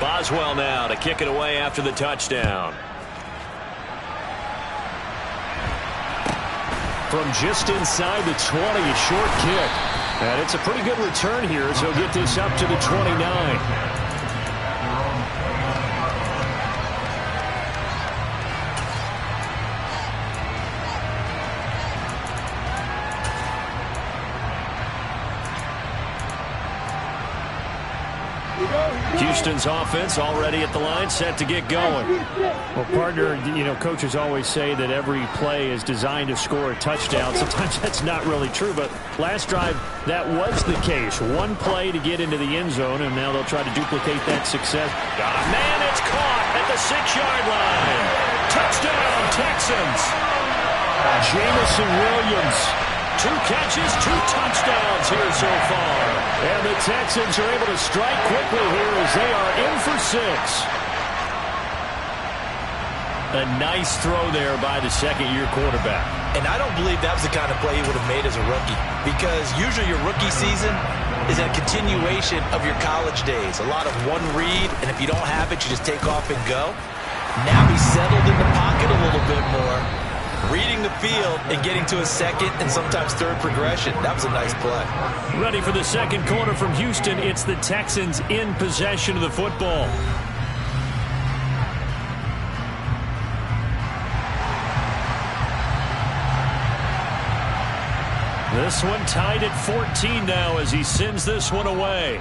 Boswell now to kick it away after the touchdown. From just inside the 20, a short kick. And it's a pretty good return here as he'll get this up to the 29. Houston's offense already at the line, set to get going. Well, partner, coaches always say that every play is designed to score a touchdown. Sometimes that's not really true, but last drive, that was the case. One play to get into the end zone, and now they'll try to duplicate that success. Man, it's caught at the 6-yard line. Touchdown, Texans. Jamison Williams. 2 catches, 2 touchdowns here so far. And the Texans are able to strike quickly here as they are in for 6. A nice throw there by the second-year quarterback. And I don't believe that was the kind of play he would have made as a rookie, because usually your rookie season is a continuation of your college days. A lot of one read, and if you don't have it, you just take off and go. Now he's settled in the pocket a little bit more, reading the field and getting to a second and sometimes third progression. That was a nice play. Ready for the second quarter from Houston. It's the Texans in possession of the football. This one tied at 14 now as he sends this one away.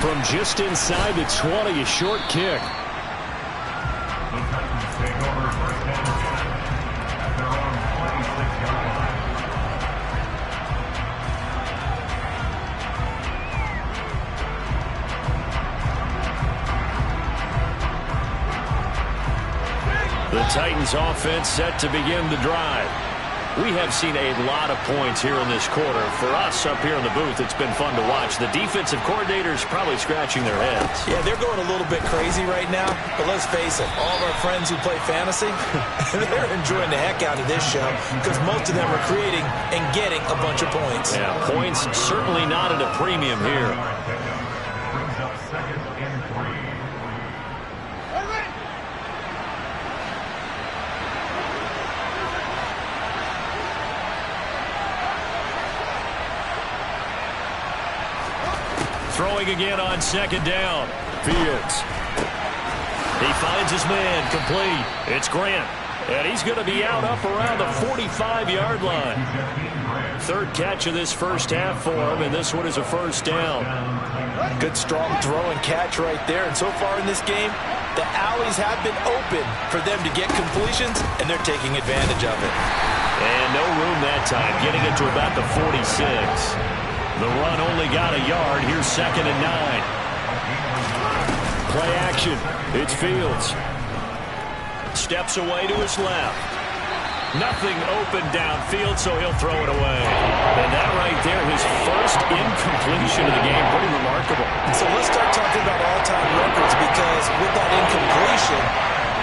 From just inside the 20, a short kick. The Titans offense set to begin the drive. We have seen a lot of points here in this quarter. For us up here in the booth, it's been fun to watch. The defensive coordinators probably scratching their heads. Yeah, they're going a little bit crazy right now. But let's face it, all of our friends who play fantasy, they're enjoying the heck out of this show because most of them are creating and getting a bunch of points. Yeah, points certainly not at a premium here. Throwing again on second down. Fields. He finds his man, complete. It's Grant. And he's going to be out up around the 45-yard line. Third catch of this first half for him, and this one is a first down. Good strong throw and catch right there. And so far in this game, the alleys have been open for them to get completions, and they're taking advantage of it. And no room that time, getting it to about the 46. The run only got a yard. Here's 2nd and 9. Play action. It's Fields. Steps away to his left. Nothing open downfield, so he'll throw it away. And that right there, his first incompletion of the game. Pretty remarkable. So let's start talking about all-time records, because with that incompletion,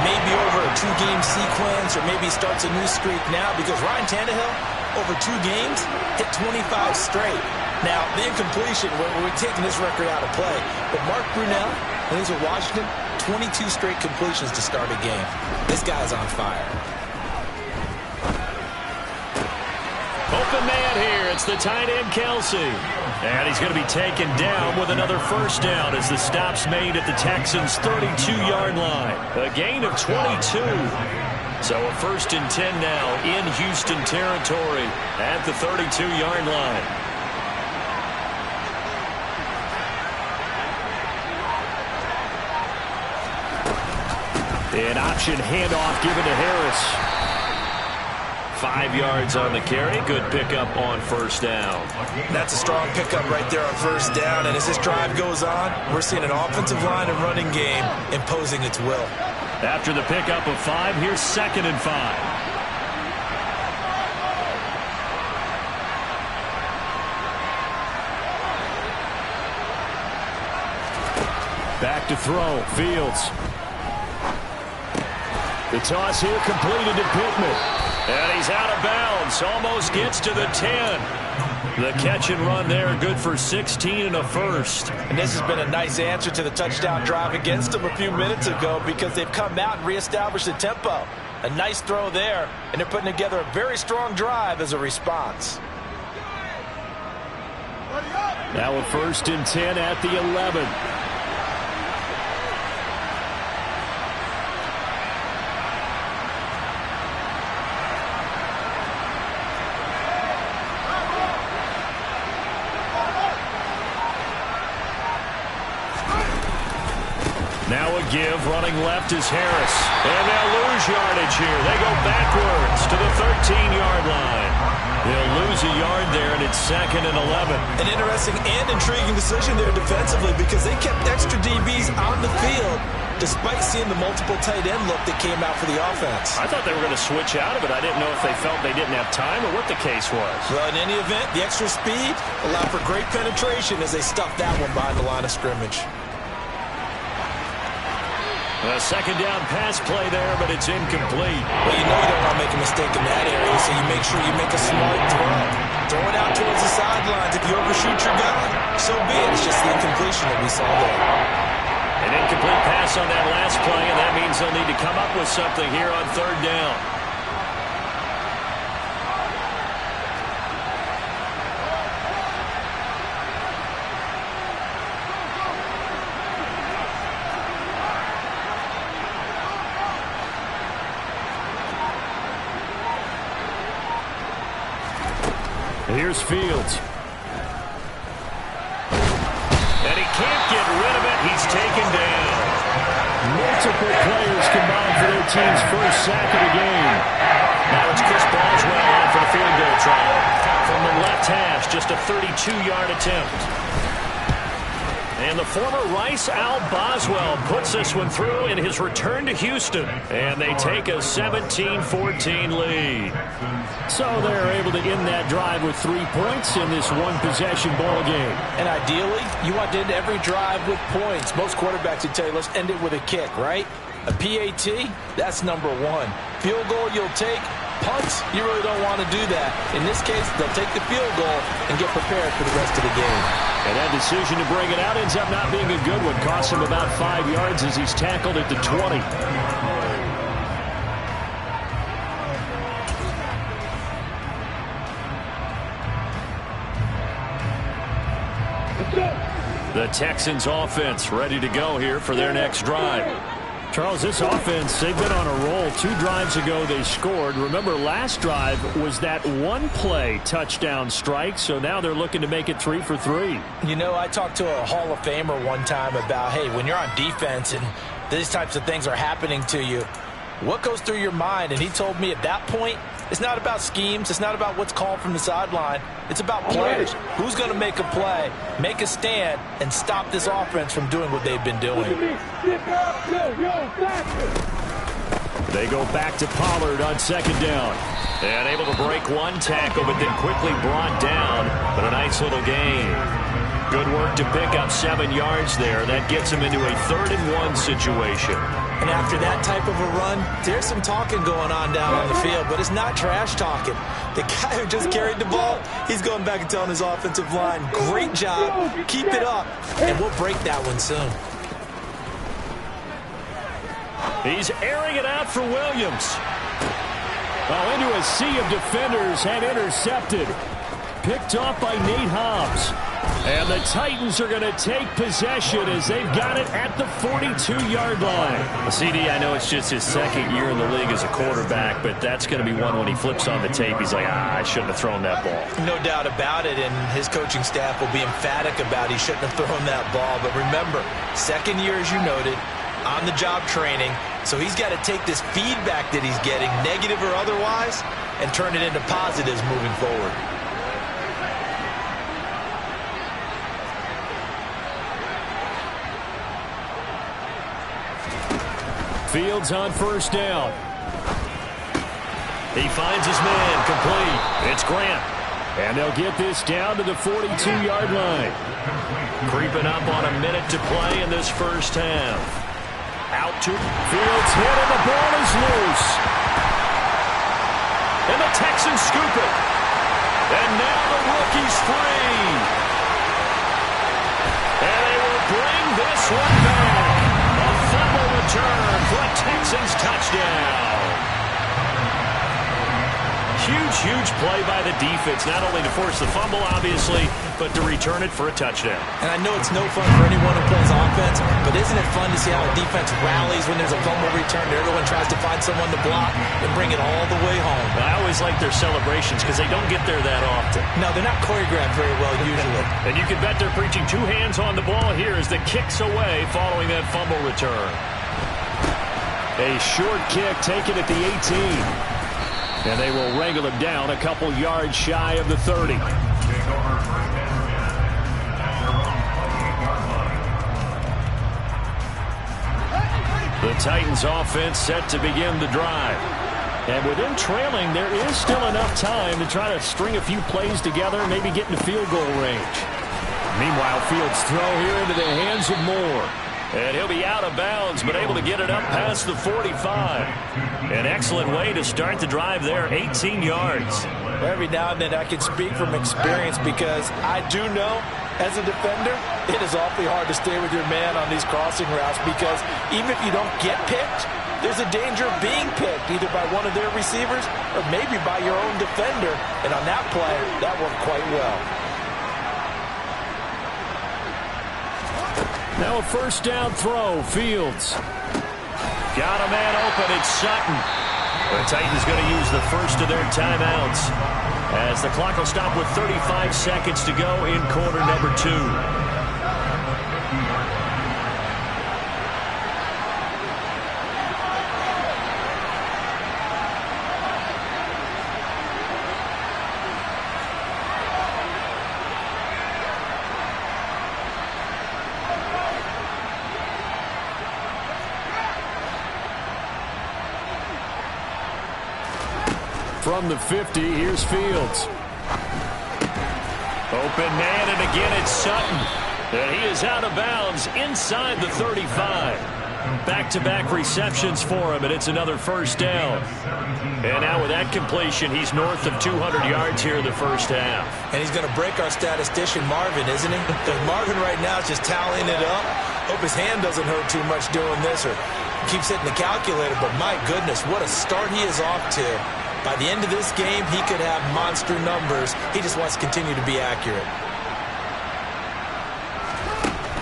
maybe over a 2-game sequence, or maybe starts a new streak now, because Ryan Tannehill, over 2 games, hit 25 straight. Now, the incompletion, we're taking this record out of play. But Mark Brunell, when he's with Washington, 22 straight completions to start a game. This guy's on fire. Open man here. It's the tight end, Kelsey. And he's going to be taken down with another first down as the stop's made at the Texans' 32-yard line. A gain of 22. So a 1st and 10 now in Houston territory at the 32-yard line. An option handoff given to Harris. 5 yards on the carry. Good pickup on first down. That's a strong pickup right there on first down. And as this drive goes on, we're seeing an offensive line and running game imposing its will. After the pickup of 5, here's 2nd and 5. Back to throw. Fields. The toss here completed to Pittman. And he's out of bounds. Almost gets to the 10. The catch and run there, good for 16 and a first. And this has been a nice answer to the touchdown drive against them a few minutes ago because they've come out and reestablished the tempo. A nice throw there, and they're putting together a very strong drive as a response. Now a 1st and 10 at the 11. Now a give, running left is Harris. And they'll lose yardage here. They go backwards to the 13-yard line. They'll lose a yard there, and it's 2nd and 11. An interesting and intriguing decision there defensively because they kept extra DBs on the field despite seeing the multiple tight end look that came out for the offense. I thought they were going to switch out of it. I didn't know if they felt they didn't have time or what the case was. Well, in any event, the extra speed allowed for great penetration as they stuffed that one behind the line of scrimmage. A 2nd down pass play there, but it's incomplete. Well, you know you don't want to make a mistake in that area, so you make sure you make a smart throw. Throw it out towards the sidelines. If you overshoot your guy, so be it. It's just the incompletion that we saw there. An incomplete pass on that last play, and that means they'll need to come up with something here on 3rd down. Here's Fields. And he can't get rid of it. He's taken down. Multiple players combined for their team's first sack of the game. Now it's Chris Boswell on for the field goal try. From the left hash, just a 32-yard attempt. And the former Rice Al Boswell puts this one through in his return to Houston. And they take a 17-14 lead. So they're able to end that drive with 3 points in this one-possession ball game. And ideally, you want to end every drive with points. Most quarterbacks would tell you, let's end it with a kick, right? A PAT, that's number 1. Field goal you'll take. Punts, you really don't want to do that. In this case, they'll take the field goal and get prepared for the rest of the game. And that decision to bring it out ends up not being a good one. Costs him about 5 yards as he's tackled at the 20. The Texans offense ready to go here for their next drive. Charles, this offense, they've been on a roll. 2 drives ago they scored. Remember, last drive was that one-play touchdown strike, so now they're looking to make it 3 for 3. You know, I talked to a Hall of Famer one time about, hey, when you're on defense and these types of things are happening to you, what goes through your mind? And he told me at that point, it's not about schemes. It's not about what's called from the sideline. It's about players. Who's going to make a play, make a stand, and stop this offense from doing what they've been doing. They go back to Pollard on 2nd down. And able to break one tackle, but then quickly brought down. But a nice little gain. Good work to pick up 7 yards there. That gets him into a 3rd and 1 situation. And after that type of a run, there's some talking going on down on the field, but it's not trash talking. The guy who just carried the ball, he's going back and telling his offensive line, great job, keep it up, and we'll break that one soon. He's airing it out for Williams. Oh, into a sea of defenders and intercepted. Picked off by Nate Hobbs. And the Titans are going to take possession as they've got it at the 42-yard line. CD, I know it's just his 2nd year in the league as a quarterback, but that's going to be one when he flips on the tape. He's like, I shouldn't have thrown that ball. No doubt about it, and his coaching staff will be emphatic about he shouldn't have thrown that ball. But remember, 2nd year, as you noted, on-the-job training, so he's got to take this feedback that he's getting, negative or otherwise, and turn it into positives moving forward. Fields on 1st down. He finds his man, complete. It's Grant. And they'll get this down to the 42-yard line. Creeping up on a minute to play in this first half. Out to Fields hit and the ball is loose. And the Texans scoop it. And now the rookie's Texans touchdown. Huge play by the defense, not only to force the fumble, obviously, but to return it for a touchdown. And I know it's no fun for anyone who plays offense, but isn't it fun to see how a defense rallies when there's a fumble return and everyone tries to find someone to block and bring it all the way home? I always like their celebrations because they don't get there that often. No, they're not choreographed very well usually. And you can bet they're preaching two hands on the ball here as the kick's away following that fumble return. A short kick taken at the 18. And they will wrangle him down a couple yards shy of the 30. The Titans offense set to begin the drive. And with them trailing, there is still enough time to try to string a few plays together and maybe get into field goal range. Meanwhile, Fields' throw here into the hands of Moore. And he'll be out of bounds, but able to get it up past the 45. An excellent way to start the drive there, 18 yards. Every now and then I can speak from experience because I do know, as a defender, it is awfully hard to stay with your man on these crossing routes because even if you don't get picked, there's a danger of being picked either by one of their receivers or maybe by your own defender. And on that play, that worked quite well. Now a first down throw, Fields. Got a man open, it's Sutton. The Titans going to use the first of their timeouts as the clock will stop with 35 seconds to go in quarter number 2. From the 50, here's Fields. Open man, and again it's Sutton. And he is out of bounds inside the 35. Back-to-back receptions for him, and it's another first down. And now with that completion, he's north of 200 yards here in the first half. And he's going to break our statistician Marvin, isn't he? Because Marvin right now is just tallying it up. Hope his hand doesn't hurt too much doing this or keeps hitting the calculator. But my goodness, what a start he is off to. By the end of this game, he could have monster numbers. He just wants to continue to be accurate.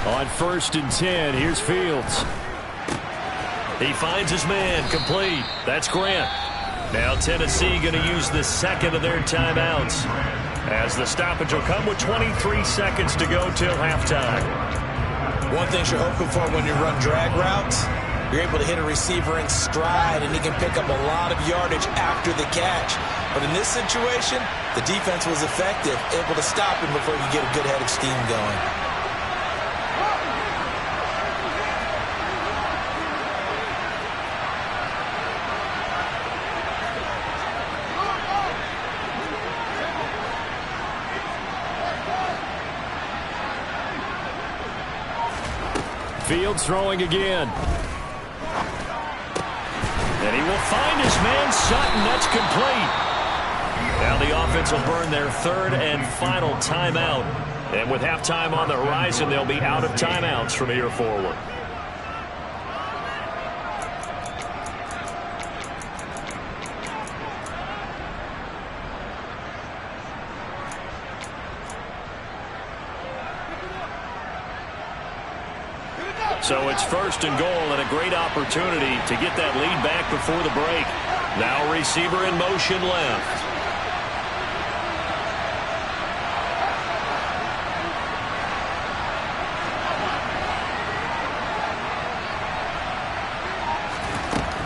On 1st and 10, here's Fields. He finds his man, complete. That's Grant. Now Tennessee going to use the second of their timeouts as the stoppage will come with 23 seconds to go till halftime. One thing you're hoping for when you run drag routes, you're able to hit a receiver in stride, and he can pick up a lot of yardage after the catch. But in this situation, the defense was effective, able to stop him before he could get a good head of steam going. Fields throwing again. And he will find his man, Sutton. That's complete. Now the offense will burn their third and final timeout. And with halftime on the horizon, they'll be out of timeouts from here forward. So it's 1st and goal and a great opportunity to get that lead back before the break. Now receiver in motion left.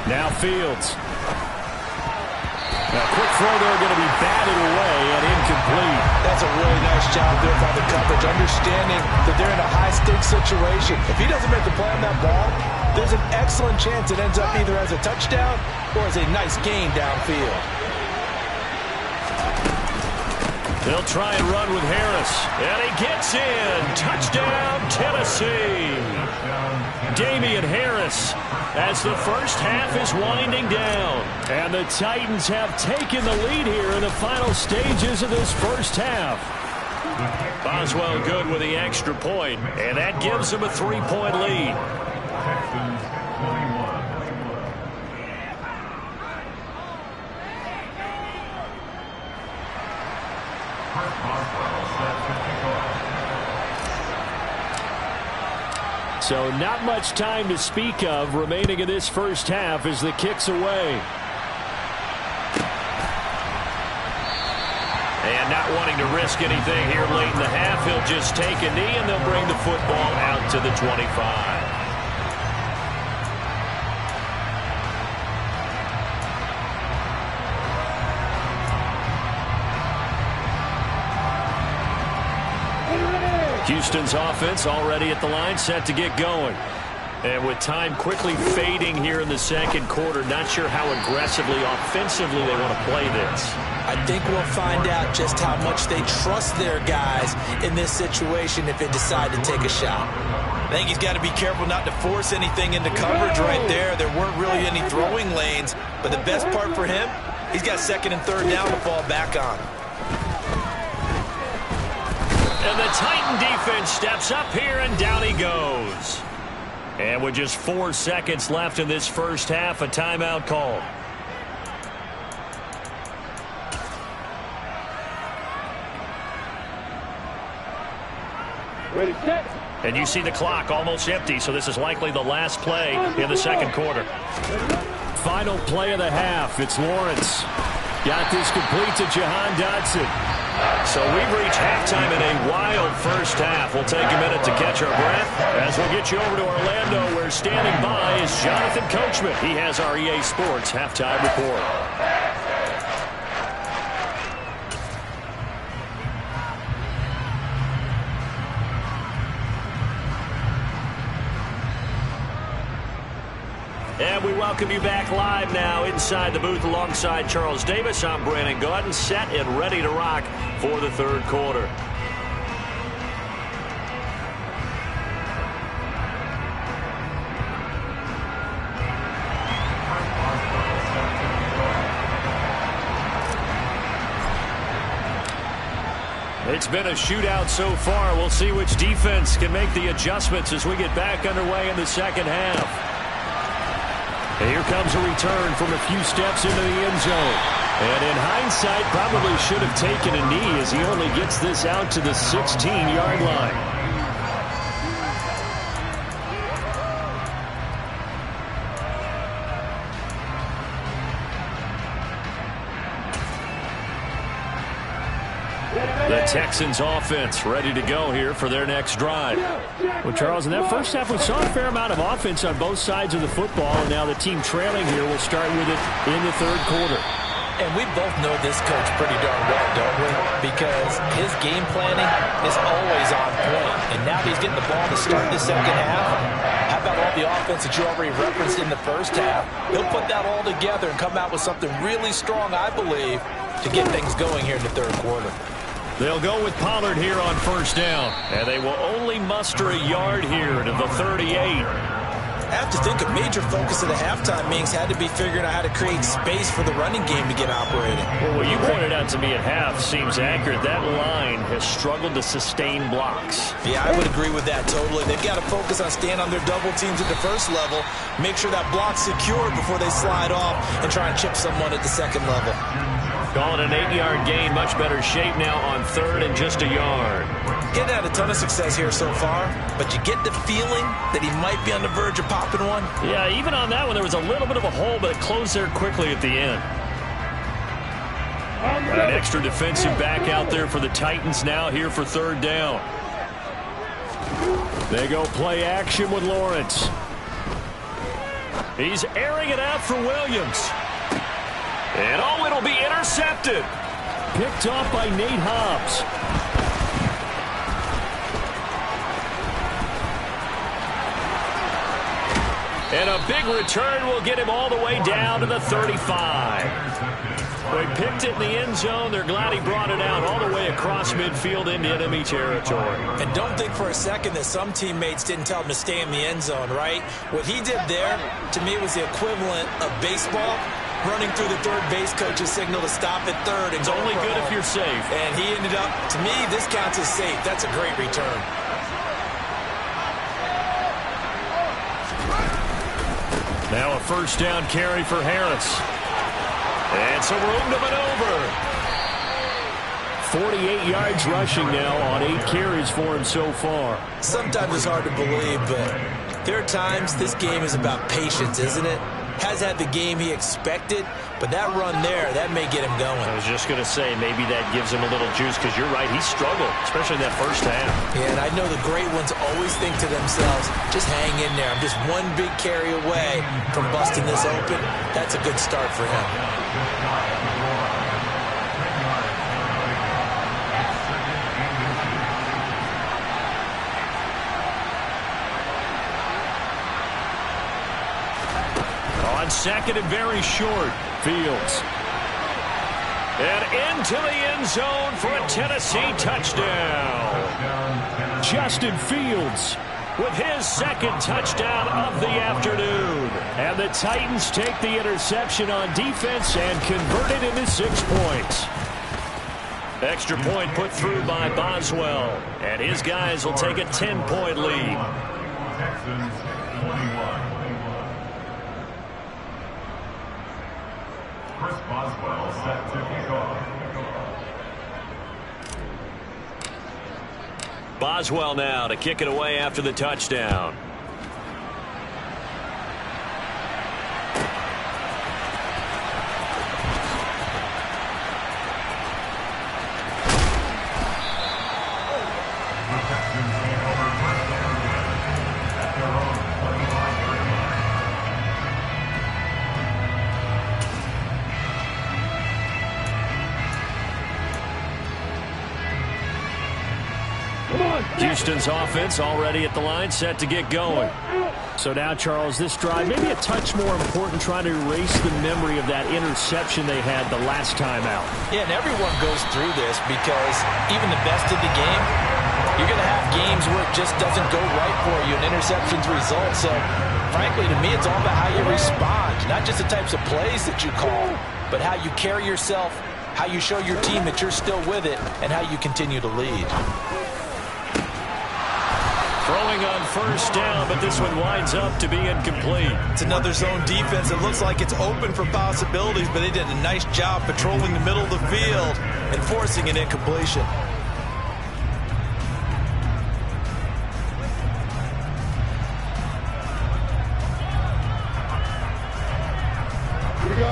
Now Fields. A quick throw there going to be batted away and incomplete. That's a really nice job there by the coverage, understanding that they're in a high-stakes situation. If he doesn't make the play on that ball, there's an excellent chance it ends up either as a touchdown or as a nice gain downfield. They'll try and run with Harris. And he gets in. Touchdown, Tennessee. Damian Harris as the first half is winding down. And the Titans have taken the lead here in the final stages of this first half. Boswell good with the extra point, and that gives them a 3-point lead. So not much time to speak of remaining in this first half as the kick's away. And not wanting to risk anything here late in the half, he'll just take a knee and they'll bring the football out to the 25. Houston's offense already at the line, set to get going. And with time quickly fading here in the second quarter, not sure how aggressively, offensively they want to play this. I think we'll find out just how much they trust their guys in this situation if they decide to take a shot. I think he's got to be careful not to force anything into coverage right there. There weren't really any throwing lanes, but the best part for him, he's got second and third down to fall back on. And the Titan defense steps up here, and down he goes. And with just 4 seconds left in this first half, a timeout called. Ready, set. And you see the clock almost empty, so this is likely the last play in the second quarter. Final play of the half. It's Lawrence. Got this complete to Jahan Dotson. So we've reached halftime in a wild first half. We'll take a minute to catch our breath as we'll get you over to Orlando, where standing by is Jonathan Coachman. He has our EA Sports halftime report. And we welcome you back live now inside the booth alongside Charles Davis. I'm Brandon Gaudin, set and ready to rock for the third quarter. It's been a shootout so far. We'll see which defense can make the adjustments as we get back underway in the second half. And here comes a return from a few steps into the end zone. And in hindsight, probably should have taken a knee as he only gets this out to the 16-yard line. The Texans offense ready to go here for their next drive. Well, Charles, in that first half, we saw a fair amount of offense on both sides of the football, and now the team trailing here will start with it in the third quarter. And we both know this coach pretty darn well, don't we? Because his game planning is always on point. And now he's getting the ball to start the second half. How about all the offense that you already referenced in the first half? He'll put that all together and come out with something really strong, I believe, to get things going here in the third quarter. They'll go with Pollard here on first down. And they will only muster a yard here to the 38. I have to think a major focus of the halftime meetings had to be figuring out how to create space for the running game to get operating. Well, what you pointed out to me at half seems accurate. That line has struggled to sustain blocks. Yeah, I would agree with that totally. They've got to focus on staying on their double teams at the first level, make sure that block's secured before they slide off and try and chip someone at the second level. Calling an 8-yard gain, much better shape now on third and just a yard. Getting had a ton of success here so far, but you get the feeling that he might be on the verge of popping one. Yeah, even on that one, there was a little bit of a hole, but it closed there quickly at the end. An extra defensive back out there for the Titans now here for third down. They go play action with Lawrence. He's airing it out for Williams. And oh, it'll be intercepted. Picked off by Nate Hobbs. And a big return will get him all the way down to the 35. They picked it in the end zone. They're glad he brought it out all the way across midfield into enemy territory. And don't think for a second that some teammates didn't tell him to stay in the end zone, right? What he did there, to me, was the equivalent of baseball running through the third base coach's signal to stop at third. It's only good if you're safe. And he ended up, to me, this counts as safe. That's a great return. Now a first down carry for Harris. And some room to maneuver. 48 yards rushing now on 8 carries for him so far. Sometimes it's hard to believe, but there are times this game is about patience, isn't it? Has had the game he expected, but that run there, that may get him going. I was just going to say, maybe that gives him a little juice, because you're right, he struggled, especially in that first half. Yeah, and I know the great ones always think to themselves, just hang in there. I'm just one big carry away from busting this open. That's a good start for him. Second and very short. Fields. And into the end zone for a Tennessee touchdown. Justin Fields with his second touchdown of the afternoon. And the Titans take the interception on defense and convert it into 6 points. Extra point put through by Boswell. And his guys will take a 10-point lead. Texans 21. Chris Boswell set to kick off. Boswell now to kick it away after the touchdown. Houston's offense already at the line, set to get going. So now, Charles, this drive maybe a touch more important, trying to erase the memory of that interception they had the last time out. Yeah, and everyone goes through this because even the best of the game, you're going to have games where it just doesn't go right for you, and interceptions result. So, frankly, to me, it's all about how you respond, not just the types of plays that you call, but how you carry yourself, how you show your team that you're still with it, and how you continue to lead. Throwing on first down, but this one winds up to be incomplete. It's another zone defense. It looks like it's open for possibilities, but they did a nice job patrolling the middle of the field and forcing an incompletion.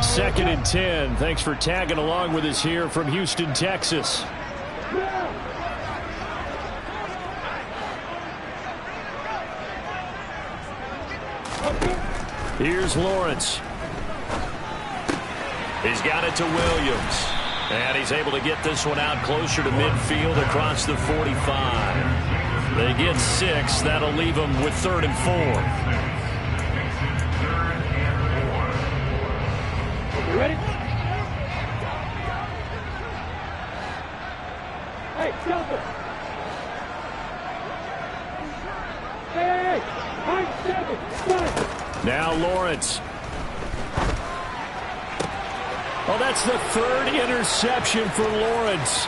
Second and 10. Thanks for tagging along with us here from Houston, Texas. Here's Lawrence. He's got it to Williams. And he's able to get this one out closer to midfield across the 45. They get 6. That'll leave them with 3rd and 4. You ready? Hey, Delta. Hey. 5-7. Now Lawrence. Oh, that's the 3rd interception for Lawrence.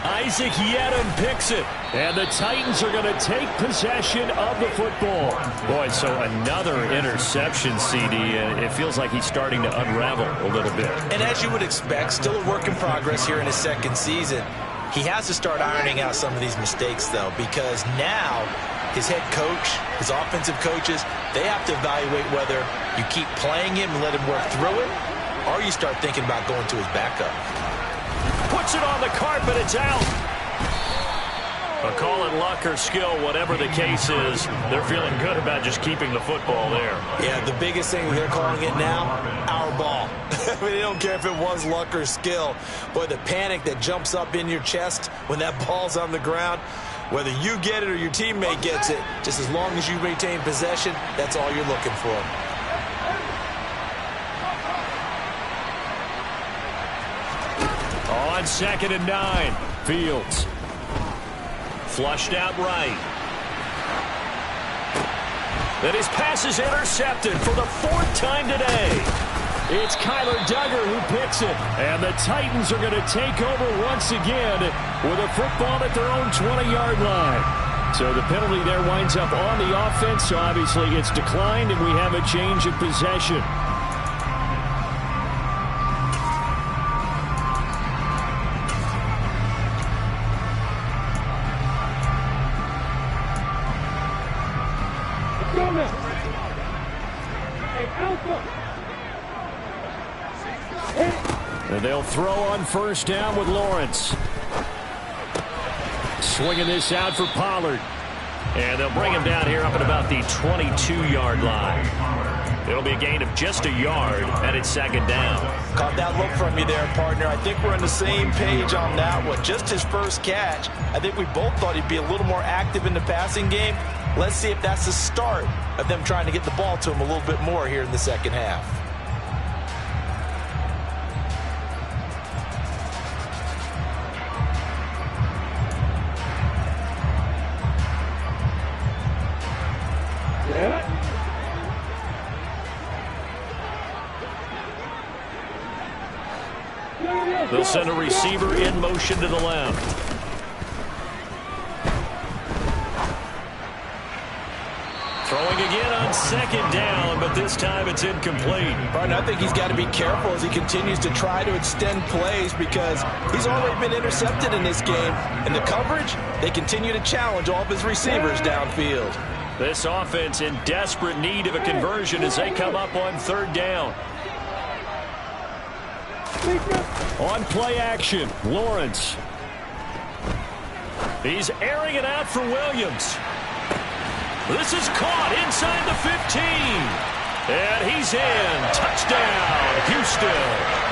Isaac Yedem picks it. And the Titans are going to take possession of the football. Boy, so another interception, CD. It feels like he's starting to unravel a little bit. And as you would expect, still a work in progress here in his second season. He has to start ironing out some of these mistakes, though, because now his head coach, his offensive coaches, they have to evaluate whether you keep playing him and let him work through it, or you start thinking about going to his backup. Puts it on the carpet. It's out. Call it luck or skill, whatever the case is, they're feeling good about just keeping the football there. Yeah, the biggest thing they're calling it now, our ball. I mean, they don't care if it was luck or skill. Boy, the panic that jumps up in your chest when that ball's on the ground, whether you get it or your teammate gets it, just as long as you maintain possession, that's all you're looking for. On 2nd and 9, Fields. Flushed out right. Then his pass is intercepted for the 4th time today. It's Kyler Duggar who picks it. And the Titans are going to take over once again with a football at their own 20-yard line. So the penalty there winds up on the offense. So obviously it's declined, and we have a change of possession. throw on first down with Lawrence. Swinging this out for Pollard. And they'll bring him down here up at about the 22-yard line. It'll be a gain of just a yard, and it's second down. Caught that look from you there, partner. I think we're on the same page on that one. Just his first catch. I think we both thought he'd be a little more active in the passing game. Let's see if that's the start of them trying to get the ball to him a little bit more here in the second half. They'll send a receiver in motion to the left. Throwing again on second down, but this time it's incomplete. Right, I think he's got to be careful as he continues to try to extend plays because he's already been intercepted in this game. And the coverage, they continue to challenge all of his receivers downfield. This offense in desperate need of a conversion as they come up on third down. On play action, Lawrence. He's airing it out for Williams. This is caught inside the 15. And he's in. Touchdown, Houston.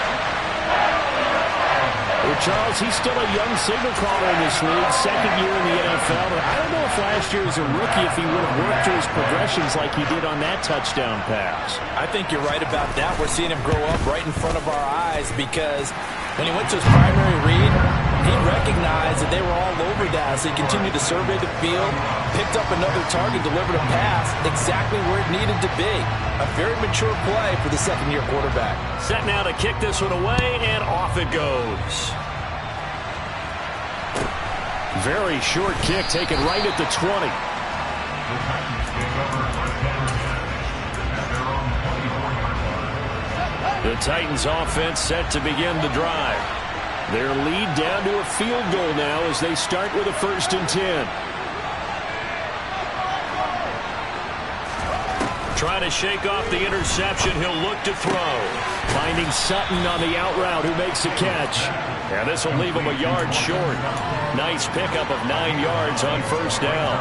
Well, Charles, he's still a young signal caller in this league, second year in the NFL. But I don't know if last year as a rookie if he would have worked through his progressions like he did on that touchdown pass. I think you're right about that. We're seeing him grow up right in front of our eyes because when he went to his primary read, he recognized that they were all over that as he continued to survey the field, picked up another target, delivered a pass exactly where it needed to be. A very mature play for the second-year quarterback. Set now to kick this one away, and off it goes. Very short kick taken right at the 20. The Titans offense set to begin the drive. Their lead down to a field goal now as they start with a 1st and 10. Trying to shake off the interception. He'll look to throw. Finding Sutton on the out route who makes the catch. And this will leave him a yard short. Nice pickup of 9 yards on first down.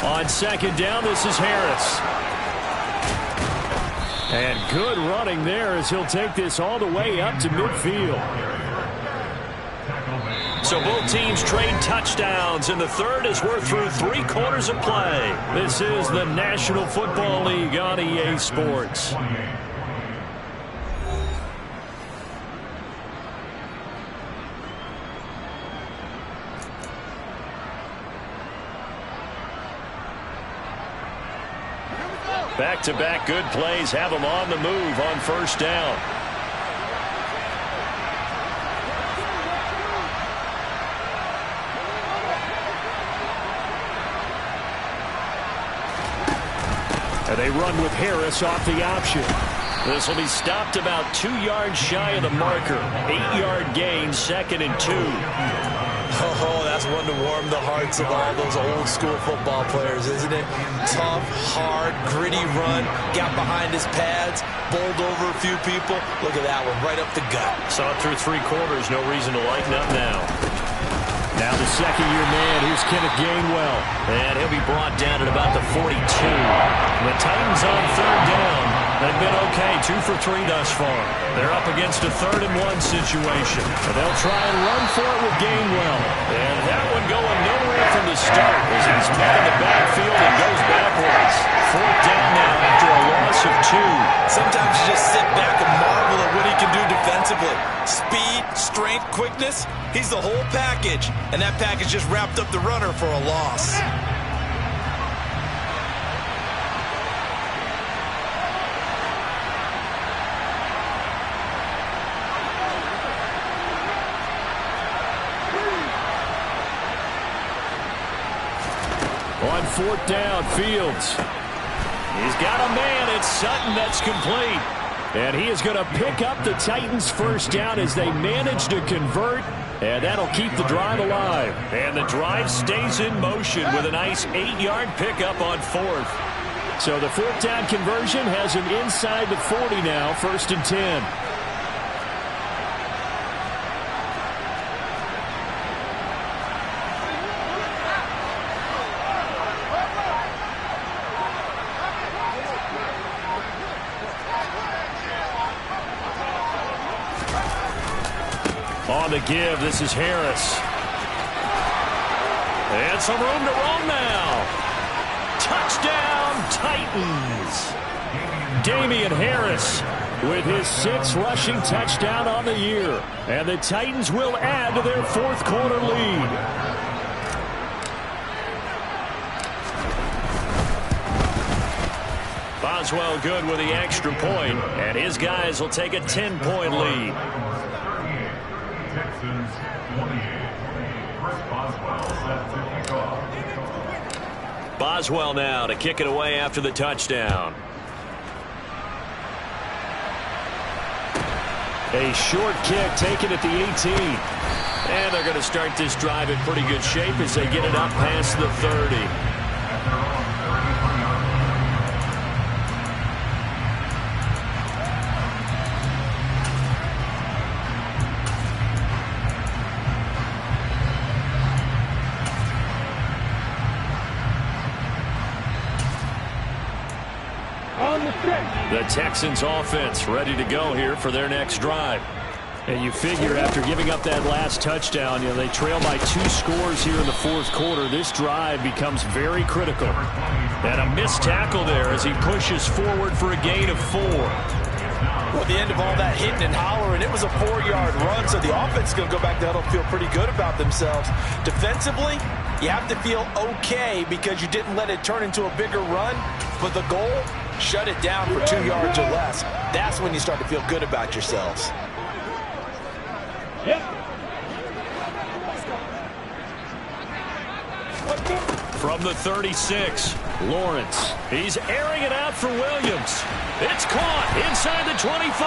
On second down, this is Harris. And good running there as he'll take this all the way up to midfield. So both teams trade touchdowns in the third as we're through 3 quarters of play. This is the National Football League on EA Sports. Back-to-back good plays have them on the move on first down. And they run with Harris off the option. This will be stopped about 2 yards shy of the marker. 8-yard gain, 2nd and 2. Oh, that's one to warm the hearts of all those old school football players, isn't it? Tough, hard, gritty run, got behind his pads, bowled over a few people. Look at that one, right up the gut. Saw it through 3 quarters, no reason to lighten up now. Now the second-year man, here's Kenneth Gainwell. And he'll be brought down at about the 42. The Titans on third down. They've been okay, 2 for 3 thus far. They're up against a 3rd and 1 situation. And they'll try and run for it with Gainwell. And that one going nowhere from the start as he's met in the backfield and goes backwards. 4th down now after a loss of 2. Sometimes you just sit back and marvel at what he can do defensively. Speed, strength, quickness, he's the whole package. And that package just wrapped up the runner for a loss. On 4th down, Fields. He's got a man. It's Sutton that's complete. And he is going to pick up the Titans' first down as they manage to convert. And that'll keep the drive alive. And the drive stays in motion with a nice 8-yard pickup on fourth. So the fourth down conversion has him inside the 40 now, 1st and 10. On the give, this is Harris. And some room to roam now. Touchdown, Titans. Damian Harris with his 6th rushing touchdown on the year. And the Titans will add to their 4th quarter lead. Boswell good with the extra point, and his guys will take a 10-point lead. Texans 28. Chris Boswell set to kick off. Boswell now to kick it away after the touchdown. A short kick taken at the 18. And they're going to start this drive in pretty good shape as they get it up past the 30. The Texans offense ready to go here for their next drive. And you figure after giving up that last touchdown, they trail by 2 scores here in the 4th quarter. This drive becomes very critical. And a missed tackle there as he pushes forward for a gain of 4. Well, at the end of all that hitting and hollering, it was a 4-yard run, so the offense is going to go back to huddle, feel pretty good about themselves. Defensively, you have to feel okay because you didn't let it turn into a bigger run, but the goal, shut it down for 2 yards or less. That's when you start to feel good about yourselves. From the 36, Lawrence. He's airing it out for Williams. It's caught inside the 25.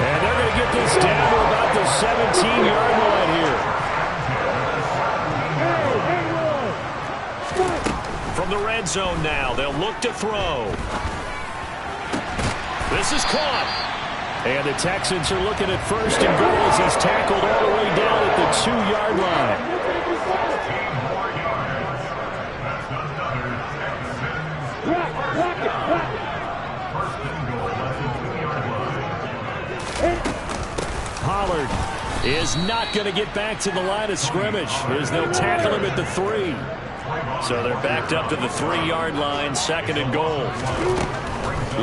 And they're going to get this down to about the 17-yard line here. From the red zone now, they'll look to throw. This is caught. And the Texans are looking at 1st and goal as he's tackled all the way down at the 2-yard line. Pollard is not going to get back to the line of scrimmage as they'll tackle him at the 3. So they're backed up to the 3-yard line, 2nd and goal.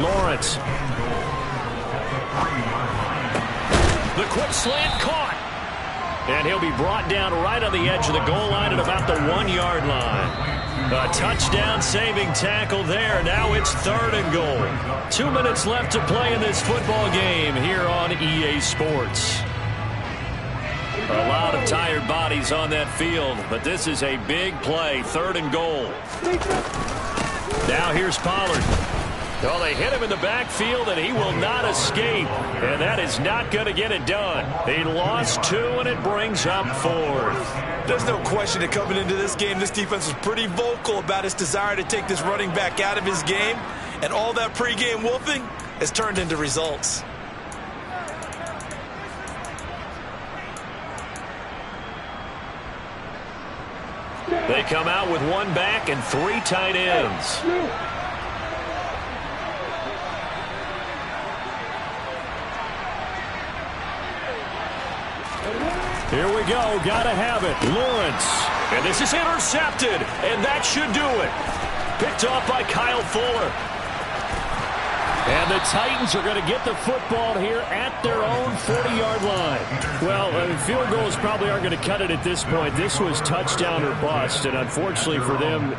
Lawrence. The quick slant caught. And he'll be brought down right on the edge of the goal line at about the 1-yard line. A touchdown saving tackle there. Now it's 3rd and goal. 2 minutes left to play in this football game here on EA Sports. A lot of tired bodies on that field, but this is a big play. 3rd and goal. Now here's Pollard. Oh, they hit him in the backfield, and he will not escape. And that is not going to get it done. He lost 2, and it brings up 4th. There's no question that coming into this game, this defense was pretty vocal about its desire to take this running back out of his game. And all that pregame wolfing has turned into results. They come out with 1 back and 3 tight ends. Here we go. Gotta have it. Lawrence. And this is intercepted. And that should do it. Picked off by Kyle Fuller. And the Titans are going to get the football here at their own 40-yard line. Well, field goals probably aren't going to cut it at this point. This was touchdown or bust. And unfortunately for them,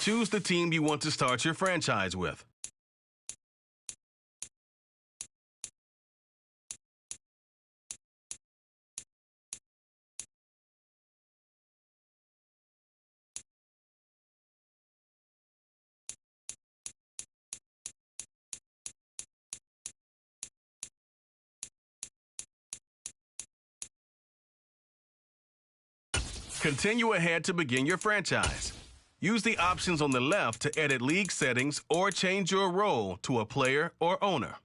Choose the team you want to start your franchise with. Continue ahead to begin your franchise. Use the options on the left to edit league settings or change your role to a player or owner.